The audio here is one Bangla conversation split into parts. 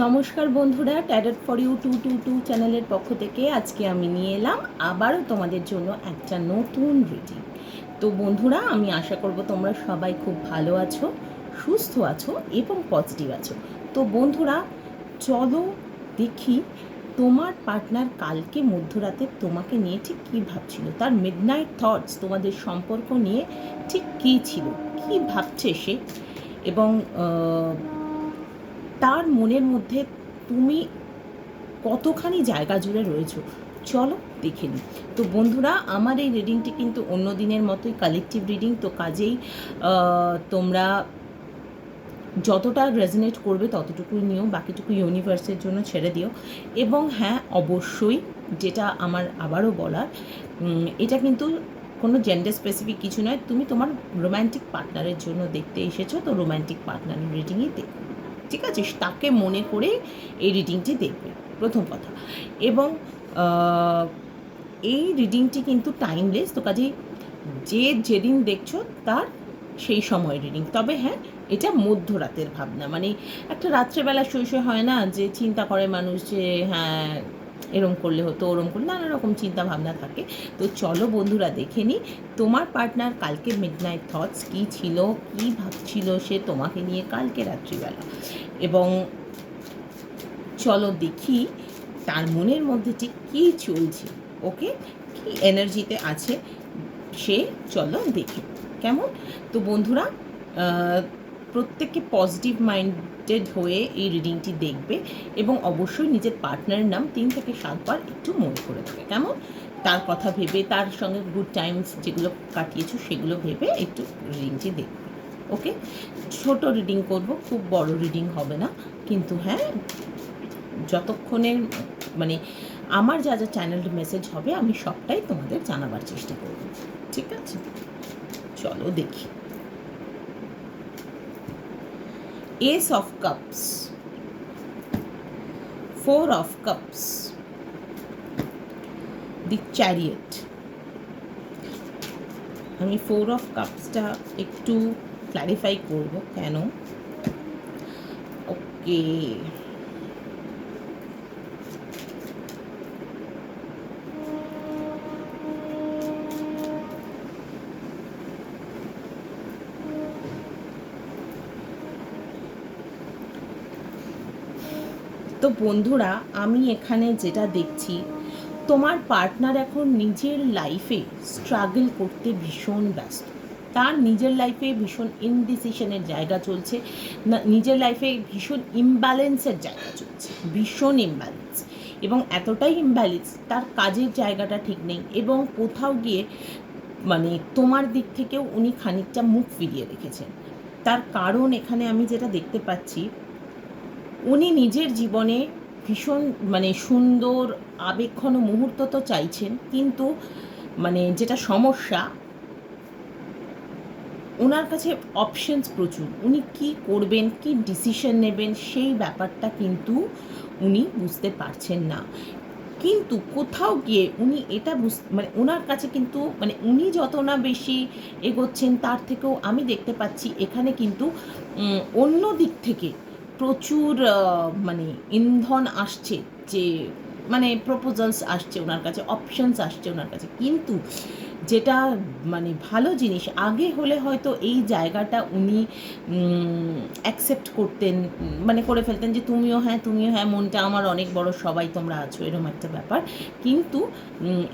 নমস্কার বন্ধুরা, ট্যারট ফর ইউ 222 চ্যানেলের পক্ষ থেকে আজকে আমি নিয়ে এলাম আবারও তোমাদের জন্য একটা নতুন রিডিং। তো বন্ধুরা, আমি আশা করব তোমরা সবাই খুব ভালো আছো, সুস্থ আছো এবং পজিটিভ আছো। তো বন্ধুরা, চলো দেখি তোমার পার্টনার কালকে মধ্যরাতে তোমাকে নিয়ে ঠিক কী ভাবছিল, তার মিডনাইট থটস তোমাদের সম্পর্ক নিয়ে ঠিক কী ছিল, কী ভাবছে সে, এবং তার মনের মধ্যে তুমি কতখানি জায়গা জুড়ে রয়েছো। চলো দেখে নিই। তো বন্ধুরা, আমার এই রিডিংটি কিন্তু অন্য দিনের মতোই কালেকটিভ রিডিং, তো কাজেই তোমরা যতটা রেজনেট করবে ততটুকুই নিও, বাকিটুকু ইউনিভার্সের জন্য ছেড়ে দিও। এবং হ্যাঁ, অবশ্যই যেটা আমার আবারও বলার, এটা কিন্তু কোনো জেন্ডার স্পেসিফিক কিছু নয়। তুমি তোমার রোম্যান্টিক পার্টনারের জন্য দেখতে এসেছো, তো রোম্যান্টিক পার্টনারের রিডিংই দেখো, ঠিক আছে? তাকে মনে করে এই রিডিংটি দেখবে, প্রথম কথা। এবং এই রিডিংটি কিন্তু টাইমলেস, তো কাজেই যেদিন দেখছো তার সেই সময় রিডিং। তবে হ্যাঁ, এটা মধ্যরাতের ভাবনা, মানে একটা রাত্রেবেলা শুয়ে হয় না যে চিন্তা করে মানুষ যে হ্যাঁ এরম করলে হতো, ওরম করলে, নানা রকম চিন্তা ভাবনা থাকে। তো চলো বন্ধুরা দেখে নিই তোমার পার্টনার কালকে মিডনাইট থটস কী ছিল, কী ভাবছিল সে তোমাকে নিয়ে কালকে রাত্রিবেলা। এবং চলো দেখি তার মনের মধ্যে ঠিক কী চলছে, ওকে, কী এনার্জিতে আছে সে, চলো দেখি কেমন। তো বন্ধুরা, প্রত্যেককে পজিটিভ মাইন্ডেড হয়ে এই রিডিংটি দেখবে এবং অবশ্যই নিজের পার্টনারের নাম 3 থেকে 7 বার একটু মনে করে দেবে, কেমন? তার কথা ভেবে, তার সঙ্গে গুড টাইমস যেগুলো কাটিয়েছো সেগুলো ভেবে একটু রিডিংটি দেখবে, ওকে? ছোট রিডিং করব, খুব বড় রিডিং হবে না, কিন্তু হ্যাঁ, যতক্ষণে মানে আমার যা যা চ্যানেল মেসেজ হবে আমি সবটাই তোমাদের জানাবার চেষ্টা করব, ঠিক আছে? চলো দেখি। S of cups, 4 of cups, the chariot. আমি 4 অফ কাপসটা একটু ক্ল্যারিফাই করব কেন। ওকে, তো বন্ধুরা, আমি এখানে যেটা দেখছি, তোমার পার্টনার এখন নিজের লাইফে স্ট্রাগল করতে ভীষণ ব্যস্ত। তার নিজের লাইফে ভীষণ ইনডিসিশনের জায়গা চলছে, না নিজের লাইফে ভীষণ ইমব্যালেন্সের জায়গা চলছে, ভীষণ ইমব্যালেন্স। এবং এতটাই ইমব্যালেন্স, তার কাজের জায়গাটা ঠিক নেই, এবং কোথাও গিয়ে মানে তোমার দিক থেকেও উনি খানিকটা মুখ ফিরিয়ে রেখেছেন। তার কারণ এখানে আমি যেটা দেখতে পাচ্ছি, উনি নিজের জীবনে ভীষণ মানে সুন্দর আবেগঘন মুহূর্ত তো চাইছেন, কিন্তু মানে যেটা সমস্যা, ওনার কাছে অপশনস প্রচুর, উনি কি করবেন, কি ডিসিশন নেবেন সেই ব্যাপারটা কিন্তু উনি বুঝতে পারছেন না। কিন্তু কোথাও গিয়ে উনি এটা মানে ওনার কাছে কিন্তু মানে উনি যত না বেশি এগোচ্ছেন, তার থেকেও আমি দেখতে পাচ্ছি এখানে কিন্তু অন্য দিক থেকে প্রচুর মানে ইন্ধন আসছে, যে মানে প্রপোজালস আসছে ওনার কাছে, অপশনস আসছে ওনার কাছে। কিন্তু যেটা মানে ভালো জিনিস, আগে হলে হয়তো এই জায়গাটা উনি অ্যাকসেপ্ট করতেন, মানে করে ফেলতেন যে তুমিও হ্যাঁ, তুমিও হ্যাঁ, মনটা আমার অনেক বড়, সবাই তোমরা আছো, এরকম একটা ব্যাপার। কিন্তু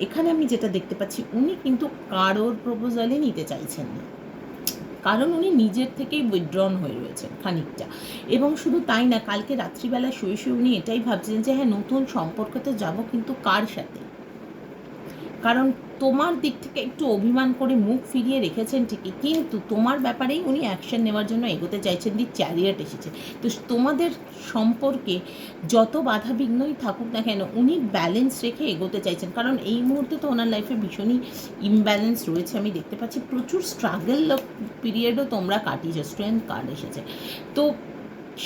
এখানে আমি যেটা দেখতে পাচ্ছি, উনি কিন্তু কারোর প্রপোজালই নিতে চাইছেন না, কারণ উনি নিজের থেকেই উইথড্রন হয়ে রয়েছেন খানিকটা। এবং শুধু তাই না, কালকে রাত্রিবেলা শুয়ে শুয়ে উনি এটাই ভাবছেন যে হ্যাঁ, নতুন সম্পর্কতে যাব, কিন্তু কার সাথে? কারণ তোমার দিক থেকে একটু অভিমান করে মুখ ফিরিয়ে রেখেছেন ঠিকই, কিন্তু তোমার ব্যাপারেই উনি অ্যাকশন নেওয়ার জন্য এগোতে চাইছেন। দি চ্যারিয়েট এসেছে। তো তোমাদের সম্পর্কে যত বাধা বিঘ্নই থাকুক না কেন, উনি ব্যালেন্স রেখে এগোতে চাইছেন, কারণ এই মুহূর্তে তো ওনার লাইফে ভীষণই ইমব্যালেন্স রয়েছে। আমি দেখতে পাচ্ছি প্রচুর স্ট্রাগল পিরিয়ডও তোমরা কাটিয়েছো, স্ট্রেংথ কার্ড এসেছে। তো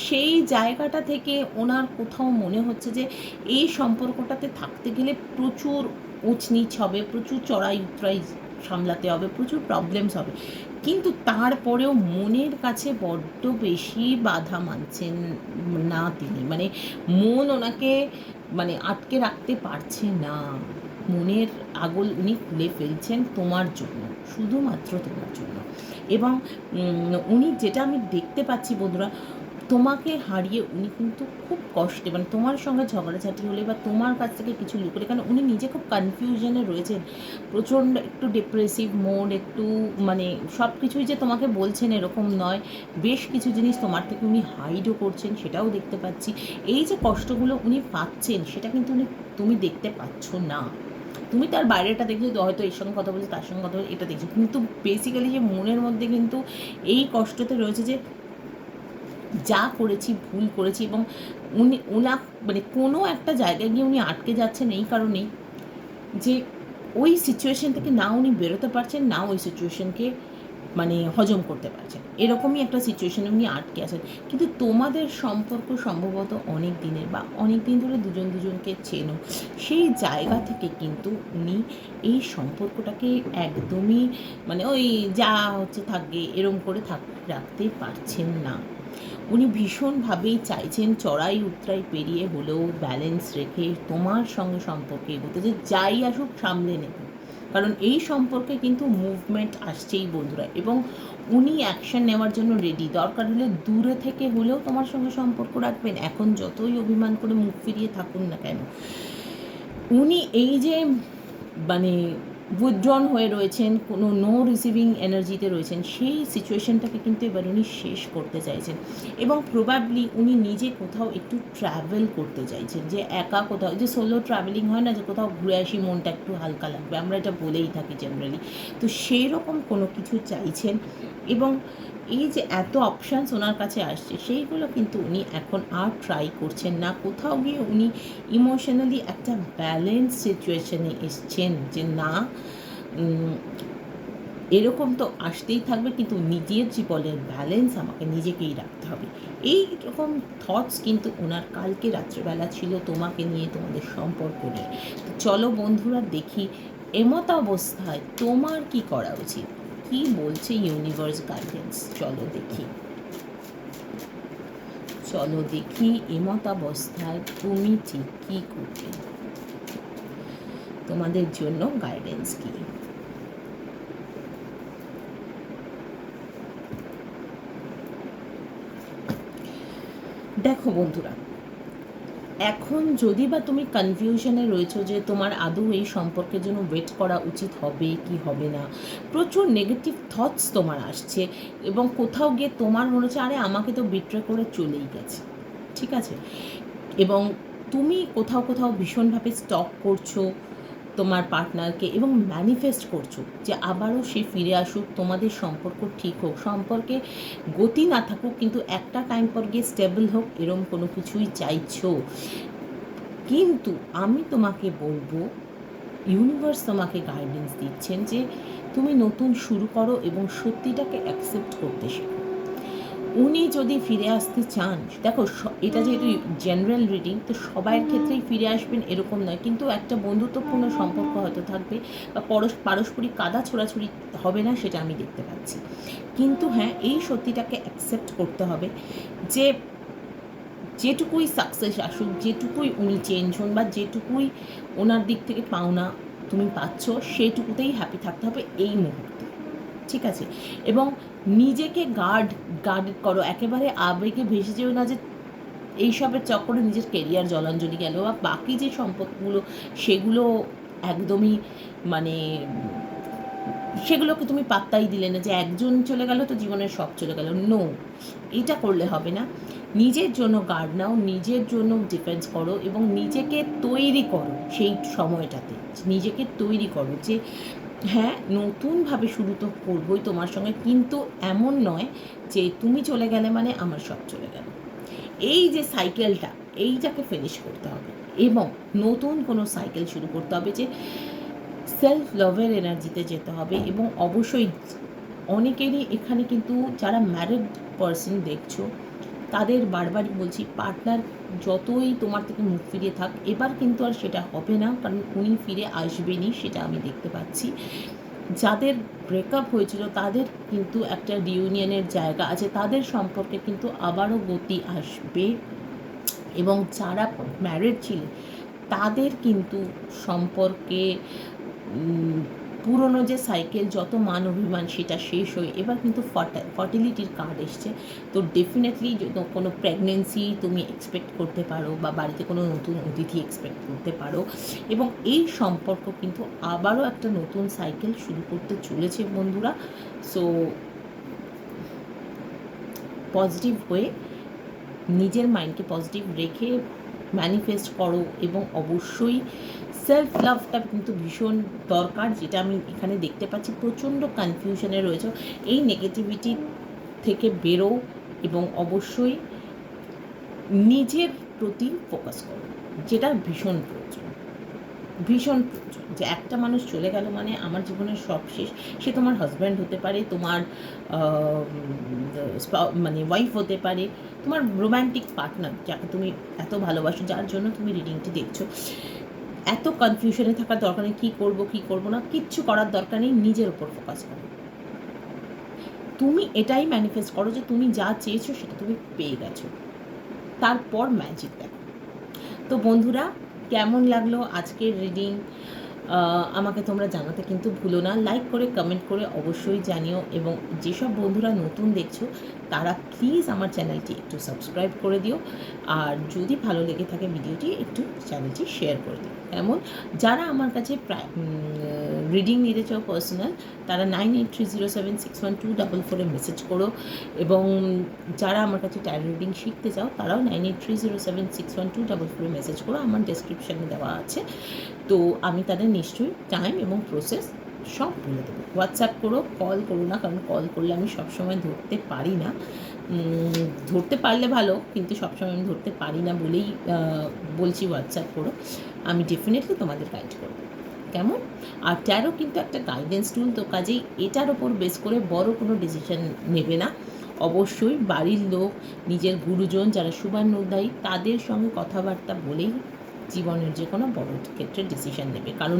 সেই জায়গাটা থেকে ওনার কোথাও মনে হচ্ছে যে এই সম্পর্কটাতে থাকতে গেলে প্রচুর উঁচ নিচ হবে, প্রচুর চড়াই উতরাই সামলাতে হবে, প্রচুর প্রবলেমস হবে। কিন্তু তারপরেও মনের কাছে বড্ড বেশি বাধা মানছেন না তিনি, মানে মন ওনাকে মানে আটকে রাখতে পারছে না। মনের আগল উনি খুলে ফেলছেন তোমার জন্য, শুধুমাত্র তোমার জন্য। এবং উনি যেটা আমি দেখতে পাচ্ছি বন্ধুরা, তোমাকে হারিয়ে উনি কিন্তু খুব কষ্টে, মানে তোমার সঙ্গে ঝগড়াঝাটি হলে বা তোমার কাছ থেকে কিছু লুকোলে, কারণ উনি নিজে খুব কনফিউশনে রয়েছেন, প্রচণ্ড একটু ডিপ্রেসিভ মোড, একটু মানে সব কিছুই যে তোমাকে বলছেন এরকম নয়, বেশ কিছু জিনিস তোমার থেকে উনি হাইডও করছেন, সেটাও দেখতে পাচ্ছি। এই যে কষ্টগুলো উনি পাচ্ছেন সেটা কিন্তু তুমি দেখতে পাচ্ছ না। তুমি তার বাইরেটা দেখছো, হয়তো এর সঙ্গে কথা বলছো, তার সঙ্গে কথা বলছো, এটা দেখছো, কিন্তু বেসিক্যালি যে মনের মধ্যে কিন্তু এই কষ্টতে রয়েছে যে যা করেছি ভুল করেছি। এবং ওনা মানে কোনো একটা জায়গায় গিয়ে উনি আটকে যাচ্ছেন এই কারণেই যে ওই সিচুয়েশন থেকে না উনি বেরোতে পারছেন, না ওই সিচুয়েশনকে মানে হজম করতে পারছেন, এরকমই একটা সিচুয়েশনে উনি আটকে আছেন। কিন্তু তোমাদের সম্পর্ক সম্ভবত অনেক দিনের, বা অনেক দিন ধরে দুজন দুজনকে চেনো, সেই জায়গা থেকে কিন্তু উনি এই সম্পর্কটাকে একদমই মানে ওই যা হচ্ছে থাকবে এরম করে রাখতে পারছেন না। উনি ভীষণভাবেই চাইছেন চড়াই উতরাই পেরিয়ে হলেও ব্যালেন্স রেখে তোমার সঙ্গে সম্পর্কে এগোতে, যে যাই আসুক সামলে নেব, কারণ এই সম্পর্কে কিন্তু মুভমেন্ট আসছেই বন্ধুরা। এবং উনি অ্যাকশন নেওয়ার জন্য রেডি, দরকার হলে দূরে থেকে হলেও তোমার সঙ্গে সম্পর্ক রাখবেন, এখন যতই অভিমান করে মুখ ফিরিয়ে থাকুন না কেন। উনি এই যে মানে উইথড্রন হয়ে রয়েছেন, কোনো নো রিসিভিং এনার্জিতে রয়েছেন, সেই সিচুয়েশনটাকে কিন্তু এবার উনি শেষ করতে চাইছেন। এবং প্রবাবলি উনি নিজে কোথাও একটু ট্রাভেল করতে চাইছেন, যে একা কোথাও, যে সোলো ট্রাভেলিং হয় না, যে কোথাও ঘুরে আসি মনটা একটু হালকা লাগবে, আমরা এটা বলেই থাকি জেনারেলি, তো সেই রকম কোনো কিছু চাইছেন। এবং এই যে এত অপশানস ওনার কাছে আসছে, সেইগুলো কিন্তু উনি এখন আর ট্রাই করছেন না। কোথাও গিয়ে উনি ইমোশনালি একটা ব্যালেন্স সিচুয়েশনে এসছেন, যে না এরকম তো আসতেই থাকবে, কিন্তু নিজের জীবনের ব্যালেন্স আমাকে নিজেকেই রাখতে হবে। এই রকম থটস কিন্তু ওনার কালকে রাত্রেবেলা ছিল তোমাকে নিয়ে, তোমাদের সম্পর্ক নিয়ে। তো চলো বন্ধুরা দেখি এমত অবস্থায় তোমার কি করা উচিত, কি বলছে ইউনিভার্স গাইডেন্স। চলো দেখি এমত অবস্থায় তুমি ঠিক কী করবে, তোমাদের জন্য গাইডেন্স কি। দেখো বন্ধুরা, এখন যদি বা তুমি কনফিউশনে রয়েছো যে তোমার আদৌ এই সম্পর্কের জন্য ওয়েট করা উচিত হবে কি হবে না, প্রচুর নেগেটিভ থটস তোমার আসছে, এবং কোথাও গিয়ে তোমার মনে হচ্ছে আরে আমাকে তো বিট্রে করে চলেই গেছে, ঠিক আছে, এবং তুমি কোথাও কোথাও ভীষণভাবে স্টক করছো তোমার পার্টনারকে, এবং ম্যানিফেস্ট করছো যে আবারও সে ফিরে আসুক, তোমাদের সম্পর্ক ঠিক হোক, সম্পর্কে গতি না থাকুক, কিন্তু একটা টাইম পর গিয়ে স্টেবল হোক, এরম কোনো কিছুই চাইছো। কিন্তু আমি তোমাকে বলবো, ইউনিভার্স তোমাকে গাইডেন্স দিচ্ছেন যে তুমি নতুন শুরু করো এবং সত্যিটাকে অ্যাকসেপ্ট করতে শেখো। উনি যদি ফিরে আসতে চান, দেখো এটা যেহেতু জেনারেল রিডিং, তো সবার ক্ষেত্রেই ফিরে আসবেন এরকম নয়, কিন্তু একটা বন্ধুত্বপূর্ণ সম্পর্ক হয়তো থাকবে, বা পারস্পরিক কাদা ছোড়াছুড়ি হবে না, সেটা আমি দেখতে পাচ্ছি। কিন্তু হ্যাঁ, এই সত্যিটাকে অ্যাকসেপ্ট করতে হবে যে যেটুকুই সাকসেস আসুক, যেটুকুই উনি চেঞ্জ হন, বা যেটুকুই ওনার দিক থেকে পাওনা তুমি পাচ্ছ, সেটুকুতেই হ্যাপি থাকতে হবে এই মুহূর্তে, ঠিক আছে। এবং নিজেকে গার্ড করো, একেবারে আবেগে ভেসে যেও না যে এইসবের চক্করে নিজের কেরিয়ার জলাঞ্জলি গেল, বা বাকি যে সম্পর্কগুলো সেগুলো একদমই মানে সেগুলোকে তুমি পাত্তাই দিলে না, যে একজন চলে গেল তো জীবনের সব চলে গেল, নো, এটা করলে হবে না। নিজের জন্য গার্ড নাও, নিজের জন্য ডিফেন্স করো, এবং নিজেকে তৈরি করো সেই সময়টাতে, নিজেকে তৈরি করো যে হ্যাঁ, নতুনভাবে শুরু তো করবোই তোমার সঙ্গে, কিন্তু এমন নয় যে তুমি চলে গেলে মানে আমার সব চলে গেল। এই যে সাইকেলটা, এইটাকে ফিনিশ করতে হবে, এবং নতুন কোনো সাইকেল শুরু করতে হবে, যে সেলফ লাভের এনার্জিতে যেতে হবে। এবং অবশ্যই অনেকেরই এখানে কিন্তু যারা ম্যারিড পার্সন দেখছো, তাদের বারবারই বলছি, পার্টনার যতই তোমার থেকে মুখ ফিরিয়ে থাক, এবার কিন্তু আর সেটা হবে না, কারণ উনি ফিরে আসবেনই, সেটা আমি দেখতে পাচ্ছি। যাদের ব্রেকআপ হয়েছিল তাদের কিন্তু একটা রিউনিয়নের জায়গা আছে, তাদের সম্পর্কে কিন্তু আবারও গতি আসবে। এবং যারা ম্যারিড ছিলেন তাদের কিন্তু সম্পর্কে পুরনো যে সাইকেল, যত মান অভিমান সেটা শেষ হয়ে এবার কিন্তু ফার্টিলিটির কার্ড এসছে। তো ডেফিনেটলি কোনো প্রেগনেন্সি তুমি এক্সপেক্ট করতে পারো, বা বাড়িতে কোনো নতুন অতিথি এক্সপেক্ট করতে পারো, এবং এই সম্পর্ক কিন্তু আবারও একটা নতুন সাইকেল শুরু করতে চলেছে বন্ধুরা। সো পজিটিভ হয়ে নিজের মাইন্ডকে পজিটিভ রেখে ম্যানিফেস্ট করো, এবং অবশ্যই সেলফ লাভটা কিন্তু ভীষণ দরকার, যেটা আমি এখানে দেখতে পাচ্ছি প্রচণ্ড কনফিউশনে রয়েছে। এই নেগেটিভিটি থেকে বেরো এবং অবশ্যই নিজের প্রতি ফোকাস করো, যেটা ভীষণ প্রয়োজন, ভীষণ প্রয়োজন। যে একটা মানুষ চলে গেল মানে আমার জীবনের সব শেষ। সে তোমার হাজব্যান্ড হতে পারে, তোমার মানে ওয়াইফ হতে পারে, তোমার রোম্যান্টিক পার্টনার যাকে তুমি এত ভালোবাসো, যার জন্য তুমি রিডিংটি দেখছো। এত কনফিউশনে থাকার দরকার নেই, কী করবো কী করবো না, কিচ্ছু করার দরকার নেই, নিজের ওপর ফোকাস করো। তুমি এটাই ম্যানিফেস্ট করো যে তুমি যা চেয়েছো সেটা তুমি পেয়ে গেছো, তারপর ম্যাজিক দেখো। তো বন্ধুরা, কেমন লাগলো আজকের রিডিং আমাকে তোমরা জানাতে কিন্তু ভুলো না। লাইক করে কমেন্ট করে অবশ্যই জানিও, এবং যেসব বন্ধুরা নতুন দেখছো তারা প্লিজ আমার চ্যানেলটি একটু সাবস্ক্রাইব করে দিও, আর যদি ভালো লেগে থাকে ভিডিওটি একটু চ্যানেলটি শেয়ার করে দিও। এমন যারা আমার কাছে রিডিং নিতে চাও পার্সোনাল, তারা 9830761244 মেসেজ করো, এবং যারা আমার কাছে ট্যারো রিডিং শিখতে চাও তারাও 9830761244 মেসেজ করো, আমার ডেসক্রিপশানে দেওয়া আছে। তো আমি তাদের নিশ্চয়ই টাইম এবং প্রসেস সব বলে দেবো। হোয়াটসঅ্যাপ করো, কল করো না, কারণ কল করলে আমি সবসময় ধরতে পারি না। ধরতে পারলে ভালো, কিন্তু সবসময় আমি ধরতে পারি না বলেই বলছি হোয়াটসঅ্যাপ করো, আমি ডেফিনেটলি তোমাদের গাইড করবো। কেমন? আর ট্যারো কিন্তু একটা গাইডেন্স টুল, তো কাজেই এটার ওপর বেস করে বড় কোনো ডিসিশন নেবে না। অবশ্যই বাড়ির লোক, নিজের গুরুজন যারা শুভানুধ্যায়ী তাদের সঙ্গে কথাবার্তা বলেই জীবনের যে কোনো বড় ক্ষেত্রে ডিসিশন নেবে, কারণ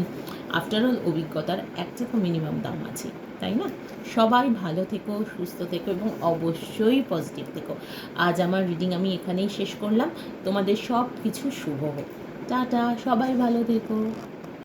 আফটারঅল অভিজ্ঞতার একটা তো মিনিমাম দাম আছে, তাই না? সবাই ভালো থেকো, সুস্থ থেকো, এবং অবশ্যই পজিটিভ থেকো। আজ আমার রিডিং আমি এখানেই শেষ করলাম। তোমাদের সব কিছু শুভ হোক। টাটা, সবাই ভালো থেকো।